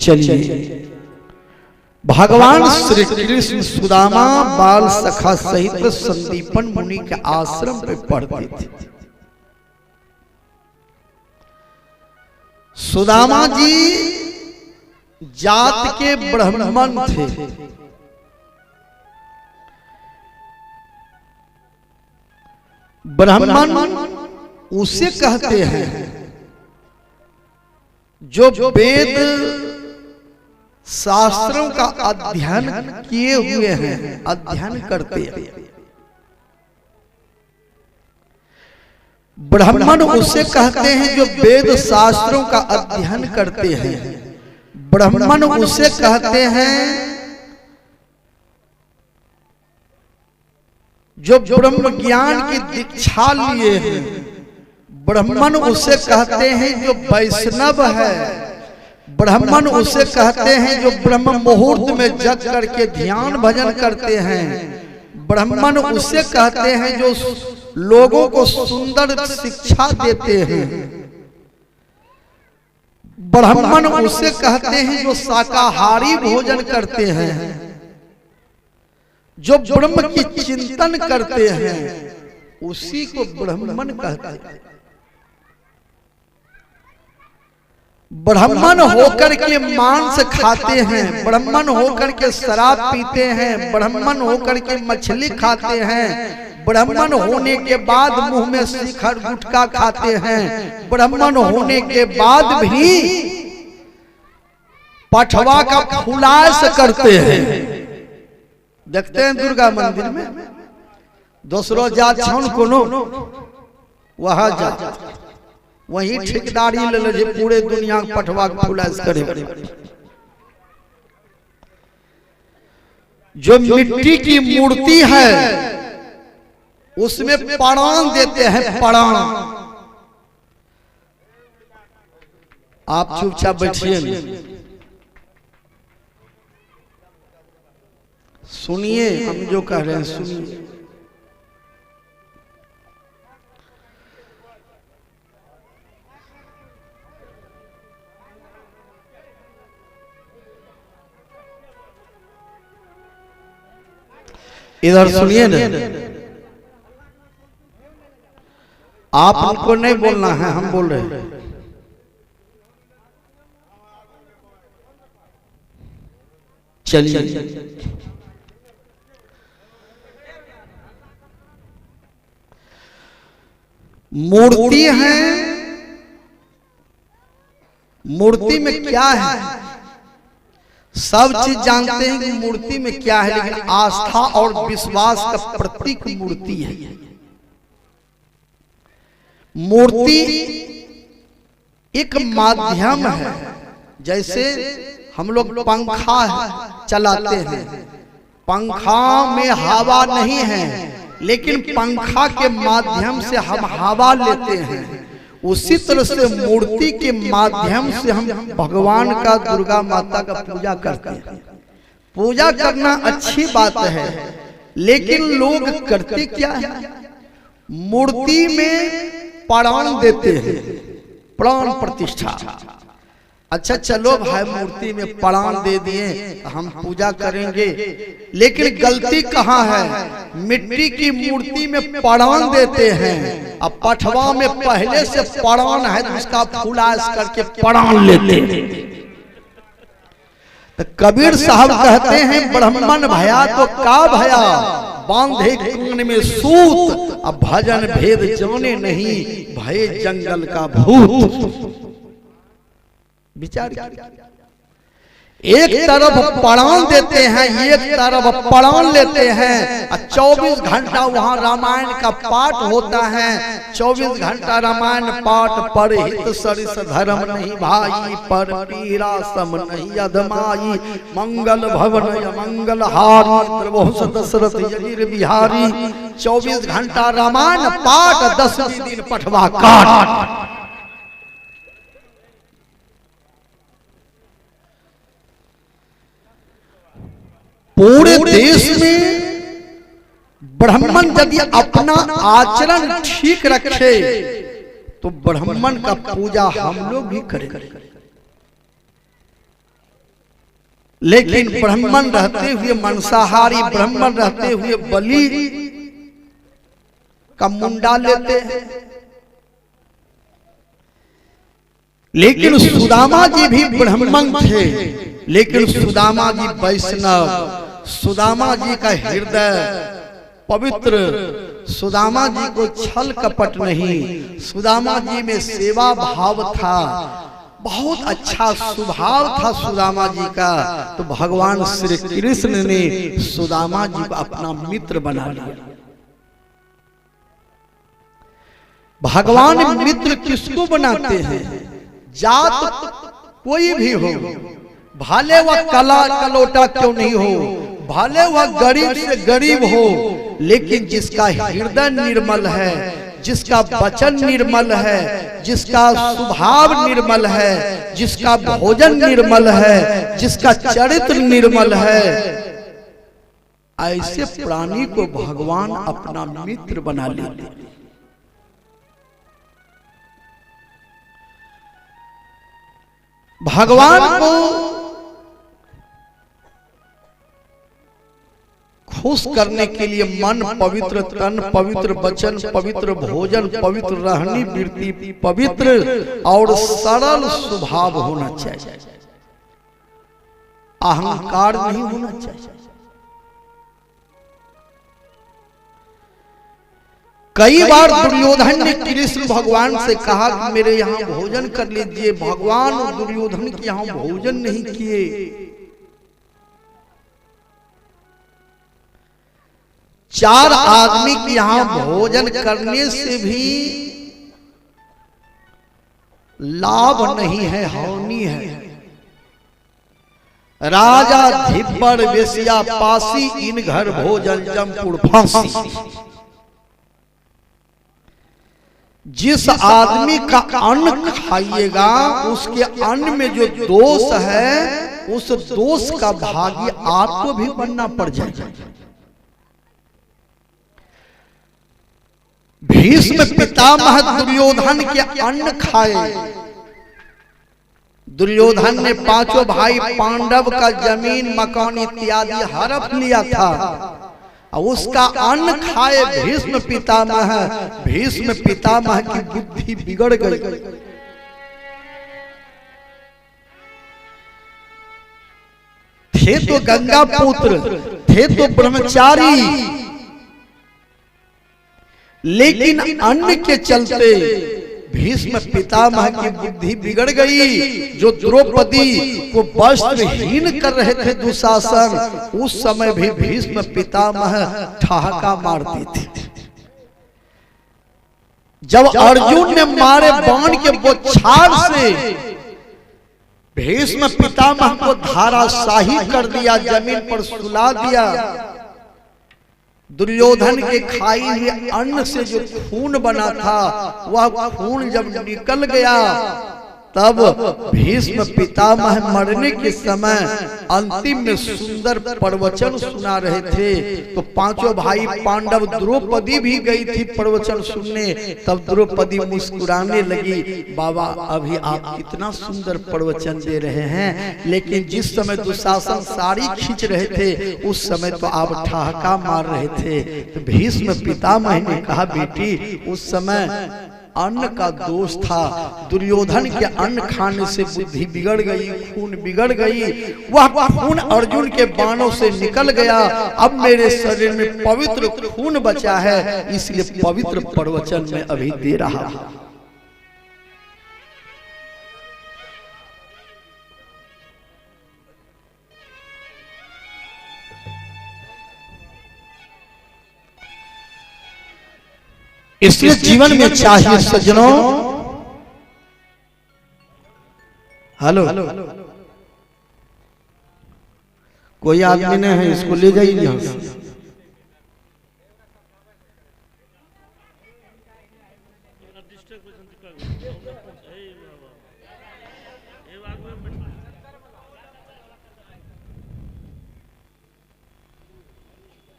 चलिए भगवान श्री कृष्ण सुदामा बाल सखा सहित संदीपन मुनि के आश्रम पे पढ़ते थे। सुदामा जी जात के ब्राह्मण थे। ब्राह्मण उसे कहते हैं जो वेद शास्त्रों का अध्ययन किए हुए हैं, अध्ययन करते हैं। ब्राह्मण उसे कहते हैं जो वेद शास्त्रों का अध्ययन करते हैं। ब्राह्मण उसे कहते हैं जो ब्रह्म ज्ञान की दीक्षा लिए हैं। ब्राह्मण उसे कहते हैं जो वैष्णव है। ब्राह्मण उसे कहते हैं जो ब्रह्म मुहूर्त में जग करके ध्यान भजन करते हैं। ब्राह्मण उसे कहते हैं जो लोगों को सुंदर शिक्षा देते हैं। ब्राह्मण उसे कहते हैं जो शाकाहारी भोजन करते हैं, जो ब्रह्म की चिंतन करते हैं, उसी को ब्राह्मण कहते हैं। ब्राह्मण होकर के मांस खाते हैं, ब्राह्मण होकर के शराब पीते हैं, ब्राह्मण होकर के मछली खाते हैं, ब्राह्मण होने के बाद मुंह में शिखर गुटखा खाते हैं, ब्राह्मण होने के बाद भी पठवा का फुलास करते हैं। देखते हैं दुर्गा मंदिर में दूसरो जात छौन कोनो वहां जा वही ठेकेदारी ले ले पूरे दुनिया के पठवा के फुलास करे। जो मिट्टी की मूर्ति है उसमें प्राण देते हैं, प्राण। आप चुपचाप बैठिए, सुनिए हम जो कह रहे हैं, सुनिए। इधर सुनिए ना, आप हमको नहीं बोलना है, हम बोल रहे हैं। चलिए मूर्ति है, मूर्ति में क्या है सब चीज जानते हैं कि मूर्ति में क्या है, लेकिन आस्था और विश्वास का प्रतीक मूर्ति है। मूर्ति एक माध्यम है, जैसे हम लोग पंखा चलाते हैं, पंखा में हवा नहीं है, लेकिन पंखा के माध्यम से हम हवा लेते हैं। उसी तरह से मूर्ति के माध्यम से हम भगवान का, दुर्गा माता का पूजा करते हैं। पूजा करना अच्छी बात है, लेकिन लोग करते क्या है, मूर्ति में प्राण देते हैं, प्राण प्रतिष्ठा। अच्छा चलो भाई मूर्ति में प्राण दे दिए हम पूजा करेंगे, लेकिन गलती कहाँ है, मिट्टी की मूर्ति में प्राण देते हैं, अब पठवा में पहले से प्राण है तो उसका फुलास करके प्राण लेते हैं। तो कबीर साहब कहते हैं ब्राह्मण भया तो का भया, बांधे कान में सूत, अब भजन भेद जाने नहीं, भय जंगल का भूत। विचार एक तरफ प्राण देते हैं, एक तरफ प्राण लेते हैं। 24 घंटा वहां रामायण का पाठ होता है, 24 घंटा रामायण पाठ पर हित सरिस धर्म नहीं भाई, पर पीरा सम नहीं अधमाई, मंगल भवन मंगल हारी, त्रिभुवन दशरथ यजीर बिहारी। 24 घंटा रामायण पाठ, 10 दिन पठवा काट। पूरे देश में ब्राह्मण यदि अपना आचरण ठीक रखे तो ब्राह्मण का पूजा हम लोग भी करें। लेकिन ब्राह्मण रहते हुए, मांसाहारी ब्राह्मण रहते हुए बलि का मुंडा लेते हैं। लेकिन सुदामा जी भी ब्राह्मण थे, लेकिन सुदामा जी वैष्णव, सुदामा जी का हृदय पवित्र, सुदामा जी को छल कपट नहीं, सुदामा जी में सेवा भाव था, बहुत अच्छा स्वभाव था सुदामा जी का। तो भगवान श्री कृष्ण ने सुदामा जी को अपना मित्र बना लिया। भगवान मित्र किसको बनाते हैं? जात कोई भी हो, भले वह कला कलोटा क्यों नहीं हो, भले वह गरीब से गरीब हो, लेकिन जिसका हृदय निर्मल है, जिसका वचन निर्मल है, जिसका स्वभाव निर्मल है, जिसका भोजन निर्मल है, जिसका चरित्र निर्मल है, ऐसे प्राणी को भगवान अपना मित्र बना लेते हैं। भगवान को खुश करने के लिए मन पवित्र, तन पवित्र, वचन पवित्र, भोजन पवित्र, रहनी वृत्ति पवित्र और सरल स्वभाव होना चाहिए, अहंकार नहीं होना चाहिए। कई बार दुर्योधन ने कृष्ण भगवान से कहा कि मेरे यहाँ भोजन कर लीजिए, भगवान दुर्योधन के यहाँ भोजन नहीं किए। चार आदमी के यहाँ भोजन करने से भी लाभ नहीं है, हानि है। राजा धिप्पड़ वेश्या पासी, इन घर भोजन जमपुर फांसी। जिस आदमी का अन्न खाइएगा उसके अन्न में जो दोष है, उस दोष का भागी आपको भी बनना पड़ जाएगा। भीष्म पितामह दुर्योधन के अन्न खाए। दुर्योधन ने पांचों भाई पांडव का जमीन मकान इत्यादि हड़प लिया था, उसका अन्न खाए भीष्म पितामह। भीष्म पितामह की बुद्धि बिगड़ गई। थे तो गंगा पुत्र, थे तो ब्रह्मचारी, लेकिन अन्न के चलते भीष्म पितामह की बुद्धि बिगड़ गई। जो द्रौपदी को वस्त्रहीन कर रहे थे दुशासन, उस समय भी भीष्म पितामह ठहाका मारते थे। जब अर्जुन ने मारे बाण के बौछार से भीष्म पितामह को धाराशाही कर दिया, जमीन पर सुला दिया। दुर्योधन के खाई हुए अन्न से जो खून बना था, वह खून जब निकल गया, तब भीष्म पितामह मरने के समय अंतिम में सुंदर प्रवचन सुना रहे थे। तो पांचों भाई पांडव, द्रौपदी भी गई थी प्रवचन सुनने। तब द्रौपदी मुस्कुराने लगी, बाबा अभी आप कितना सुंदर प्रवचन दे रहे हैं, लेकिन जिस समय दुशासन साड़ी खींच रहे थे उस समय तो आप ठहाका मार रहे थे। तो भीष्म पितामह ने कहा, बेटी उस समय अन्न का दोष था, दुर्योधन के अन्न खाने से बुद्धि बिगड़ गई, खून बिगड़ गई। वह खून अर्जुन के बाणों से निकल गया। अब मेरे शरीर में पवित्र खून बचा है, इसलिए पवित्र प्रवचन में अभी दे रहा हूं। इसलिए जीवन में चाहिए सज्जनों, हेलो, कोई आदमी नहीं है, इसको ले जाइए यहां से।